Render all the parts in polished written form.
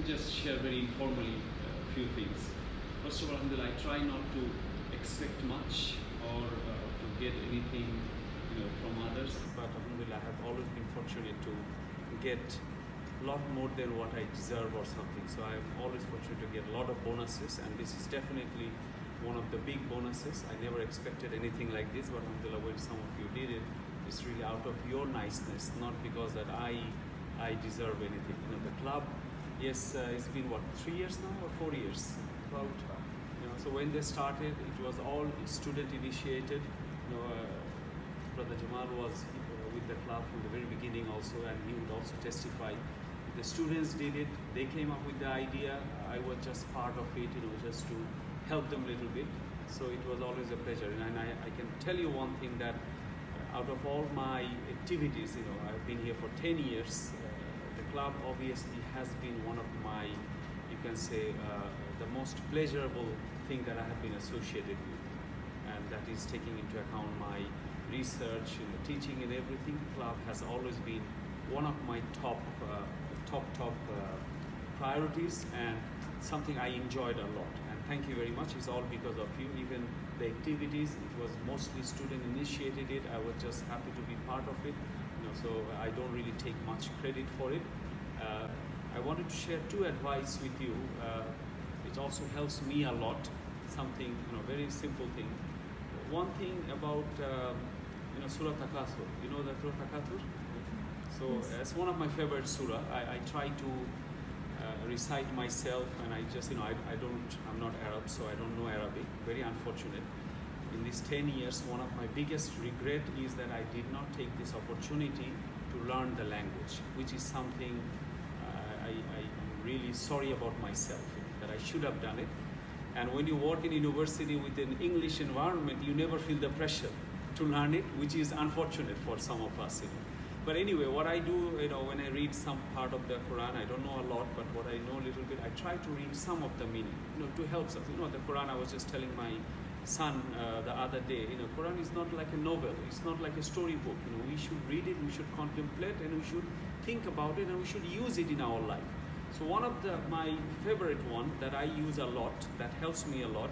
to just share very informally a few things. First of all, alhamdulillah, I try not to expect much or to get anything, from others. But alhamdulillah, I have always been fortunate to get a lot more than what I deserve or something. So I am always fortunate to get a lot of bonuses, and this is definitely one of the big bonuses. I never expected anything like this, but alhamdulillah, when some of you did it, it's really out of your niceness, not because that I deserve anything. The club, yes, it's been what, 3 years now or 4 years? About, so when they started, it was all student initiated. Brother Jamal was with the club from the very beginning also, and he would also testify. The students did it, they came up with the idea, I was just part of it, just to help them a little bit. So it was always a pleasure. And I can tell you one thing, that out of all my activities, I've been here for 10 years, the club obviously has been one of my, you can say, the most pleasurable thing that I have been associated with. And that is taking into account my research, teaching and everything. Club has always been one of my top priorities, and something I enjoyed a lot. And thank you very much. It's all because of you. Even the activities, it was mostly student initiated it. I was just happy to be part of it. So I don't really take much credit for it. I wanted to share two advice with you. It also helps me a lot. Something, very simple thing. One thing about Surah Takathur. You know the Surah Takathur? So it's one of my favorite surah. I try to recite myself, and I just, I'm not Arab, so I don't know Arabic. Very unfortunate. In these 10 years, one of my biggest regret is that I did not take this opportunity to learn the language, which is something I'm really sorry about myself, that I should have done it. And when you work in university with an English environment, you never feel the pressure to learn it, which is unfortunate for some of us. But anyway, what I do, when I read some part of the Quran, I don't know a lot, but what I know a little bit, I try to read some of the meaning, to help us. The Quran, I was just telling my son the other day, Quran is not like a novel, it's not like a storybook. We should read it, we should contemplate, and we should think about it, and we should use it in our life. So one of my favorite one that I use a lot, that helps me a lot,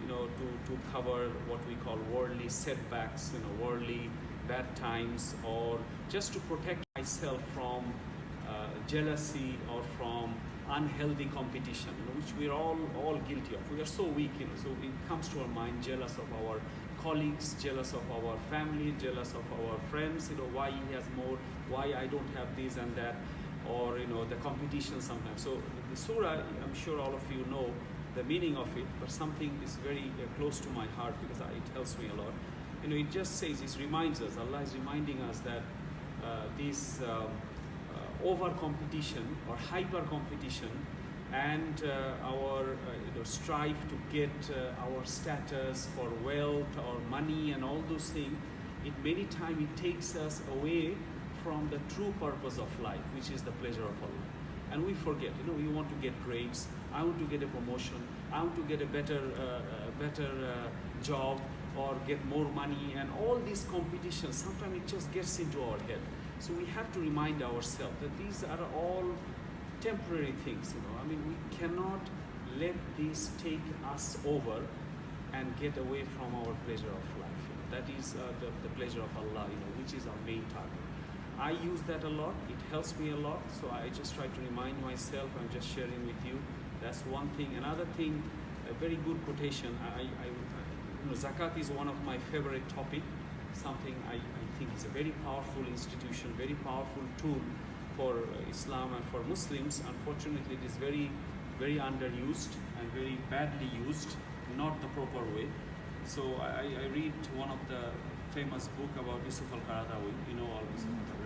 to cover what we call worldly setbacks, worldly bad times, or just to protect myself from jealousy or from unhealthy competition, which we're all guilty of. We are so weak, so it comes to our mind, jealous of our colleagues, jealous of our family, jealous of our friends, why he has more, why I don't have this and that, or the competition sometimes. So the surah, I'm sure all of you know the meaning of it, but something is very close to my heart because it helps me a lot. It just says, it reminds us, Allah is reminding us that this over competition or hyper competition and our strive to get our status for wealth or money and all those things, many times it takes us away from the true purpose of life, which is the pleasure of Allah. And we forget, we want to get grades, I want to get a promotion, I want to get a better job, or get more money, and all these competitions, sometimes it just gets into our head. So we have to remind ourselves that these are all temporary things, we cannot let this take us over and get away from our pleasure of life. That is the pleasure of Allah, which is our main target. I use that a lot, it helps me a lot, so I just try to remind myself, I'm just sharing with you. That's one thing. Another thing, a very good quotation, Zakat is one of my favorite topic, something I think is a very powerful institution, very powerful tool for Islam and for Muslims. Unfortunately, it is very, very underused and very badly used, not the proper way. So I read one of the famous book about Yusuf al-Qaradawi, all Yusuf al-Qaradawi.